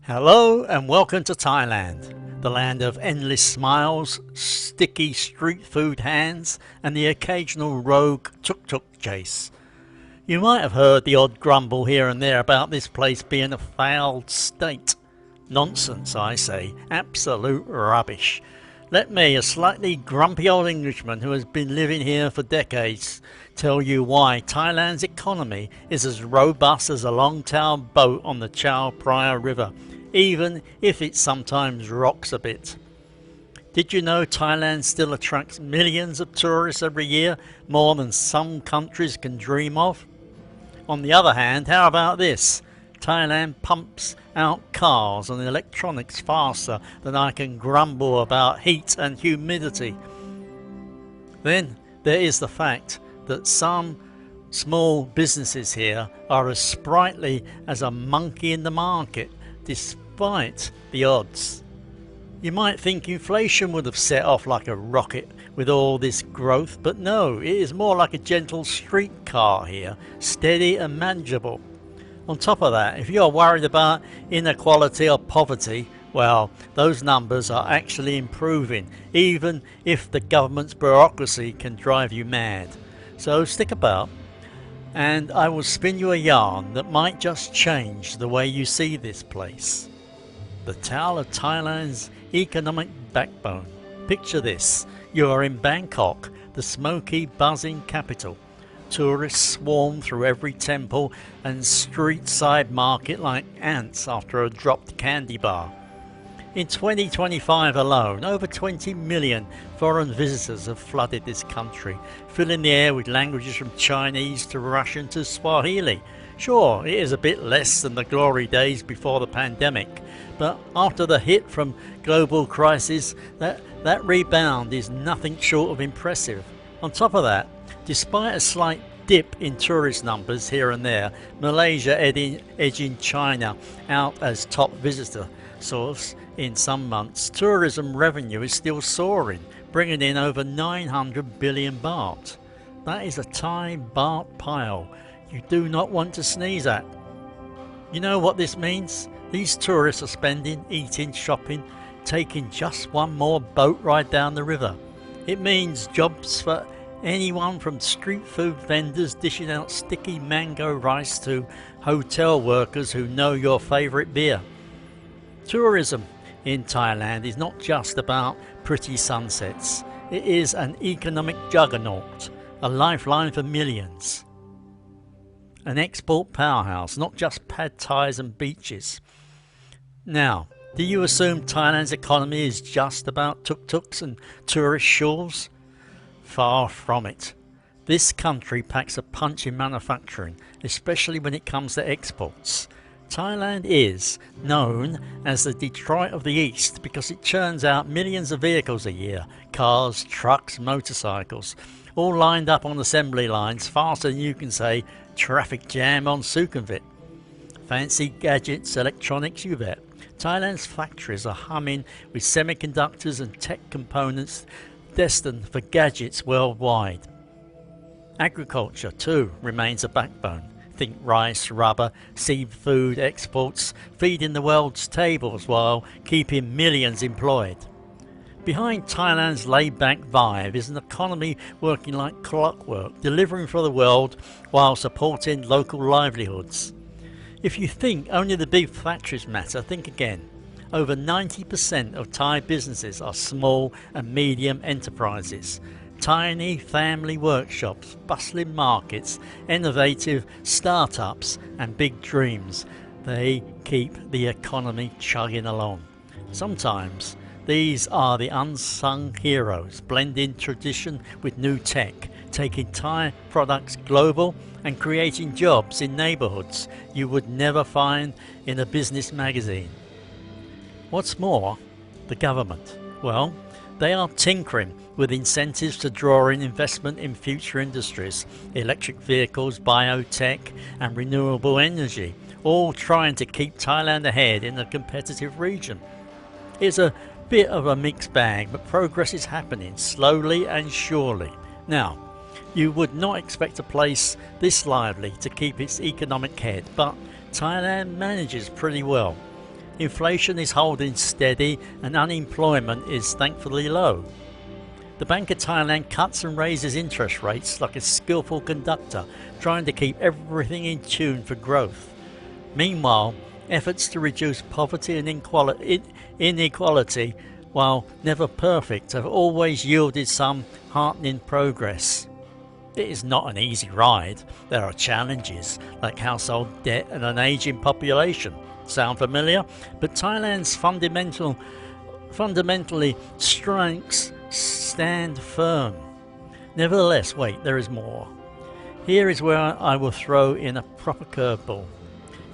Hello and welcome to Thailand, the land of endless smiles, sticky street food hands, and the occasional rogue tuk-tuk chase. You might have heard the odd grumble here and there about this place being a failed state. Nonsense, I say. Absolute rubbish. Let me, a slightly grumpy old Englishman who has been living here for decades, tell you why Thailand's economy is as robust as a long-tail boat on the Chao Phraya River, even if it sometimes rocks a bit. Did you know Thailand still attracts millions of tourists every year, more than some countries can dream of? On the other hand, how about this? Thailand pumps out cars and electronics faster than I can grumble about heat and humidity. Then there is the fact that some small businesses here are as sprightly as a monkey in the market, despite the odds. You might think inflation would have set off like a rocket with all this growth, but no, it is more like a gentle streetcar here, steady and manageable. On top of that, if you are worried about inequality or poverty, well, those numbers are actually improving, even if the government's bureaucracy can drive you mad. So stick about, and I will spin you a yarn that might just change the way you see this place. The tale of Thailand's economic backbone. Picture this. You are in Bangkok, the smoky, buzzing capital. Tourists swarm through every temple and street-side market like ants after a dropped candy bar. In 2025 alone, over 20 million foreign visitors have flooded this country, filling the air with languages from Chinese to Russian to Swahili. Sure, it is a bit less than the glory days before the pandemic, but after the hit from global crisis, that rebound is nothing short of impressive. On top of that, despite a slight dip in tourist numbers here and there, Malaysia edging China out as top visitor source in some months, tourism revenue is still soaring, bringing in over 900 billion baht. That is a Thai baht pile you do not want to sneeze at. You know what this means? These tourists are spending, eating, shopping, taking just one more boat ride down the river. It means jobs for anyone from street food vendors dishing out sticky mango rice to hotel workers who know your favourite beer. Tourism in Thailand is not just about pretty sunsets. It is an economic juggernaut, a lifeline for millions. An export powerhouse, not just pad thais and beaches. Now, do you assume Thailand's economy is just about tuk-tuks and tourist shawls? Far from it. This country packs a punch in manufacturing, especially when it comes to exports. Thailand is known as the Detroit of the East because it churns out millions of vehicles a year, cars, trucks, motorcycles, all lined up on assembly lines faster than you can say traffic jam on Sukhumvit. Fancy gadgets, electronics, you bet. Thailand's factories are humming with semiconductors and tech components destined for gadgets worldwide. Agriculture too remains a backbone. Think rice, rubber, seafood exports, feeding the world's tables while keeping millions employed. Behind Thailand's laid-back vibe is an economy working like clockwork, delivering for the world while supporting local livelihoods. If you think only the big factories matter, think again. Over 90% of Thai businesses are small and medium enterprises. Tiny family workshops, bustling markets, innovative startups and big dreams. They keep the economy chugging along. Sometimes these are the unsung heroes, blending tradition with new tech, taking Thai products global and creating jobs in neighbourhoods you would never find in a business magazine. What's more, the government, well, they are tinkering with incentives to draw in investment in future industries, electric vehicles, biotech and renewable energy, all trying to keep Thailand ahead in a competitive region. It's a bit of a mixed bag, but progress is happening slowly and surely. Now, you would not expect a place this lively to keep its economic head, but Thailand manages pretty well. Inflation is holding steady and unemployment is thankfully low. The Bank of Thailand cuts and raises interest rates like a skillful conductor, trying to keep everything in tune for growth. Meanwhile, efforts to reduce poverty and inequality, while never perfect, have always yielded some heartening progress. It is not an easy ride. There are challenges like household debt and an ageing population. Sound familiar? But Thailand's fundamentally strengths stand firm. Nevertheless, wait, there is more. Here is where I will throw in a proper curveball.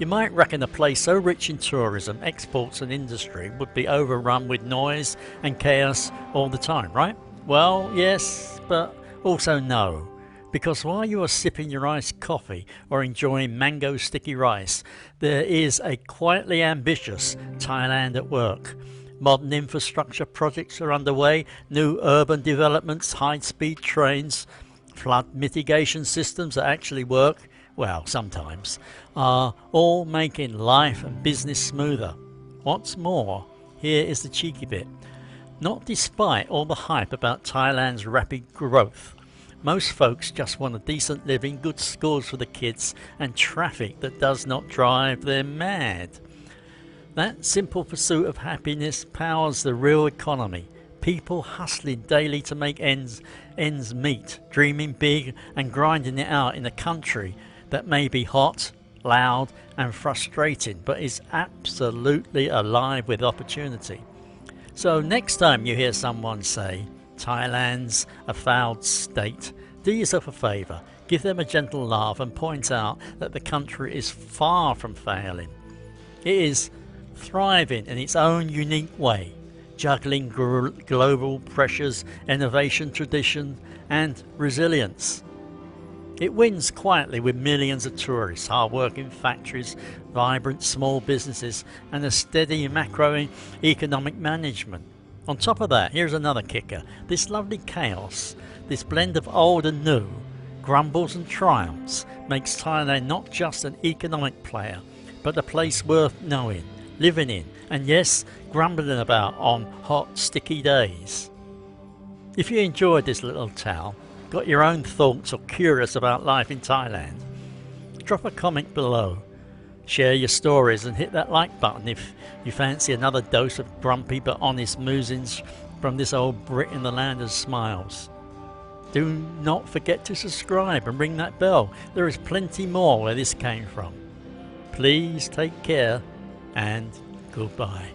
You might reckon a place so rich in tourism, exports and industry would be overrun with noise and chaos all the time, right? Well, yes, but also no. Because while you are sipping your iced coffee or enjoying mango sticky rice, there is a quietly ambitious Thailand at work. Modern infrastructure projects are underway, new urban developments, high-speed trains, flood mitigation systems that actually work, well, sometimes, are all making life and business smoother. What's more, here is the cheeky bit. Not despite all the hype about Thailand's rapid growth, most folks just want a decent living, good schools for the kids, and traffic that does not drive them mad. That simple pursuit of happiness powers the real economy. People hustling daily to make ends meet, dreaming big and grinding it out in a country that may be hot, loud and frustrating, but is absolutely alive with opportunity. So next time you hear someone say, Thailand's a failed state, do yourself a favour, give them a gentle laugh and point out that the country is far from failing. It is thriving in its own unique way, juggling global pressures, innovation, tradition and resilience. It wins quietly with millions of tourists, hard-working factories, vibrant small businesses and a steady macroeconomic management. On top of that, here's another kicker. This lovely chaos, this blend of old and new, grumbles and triumphs, makes Thailand not just an economic player, but a place worth knowing, living in, and yes, grumbling about on hot, sticky days. If you enjoyed this little tale, got your own thoughts or curious about life in Thailand, drop a comment below. Share your stories and hit that like button if you fancy another dose of grumpy but honest musings from this old Brit in the land of smiles. Do not forget to subscribe and ring that bell. There is plenty more where this came from. Please take care and goodbye.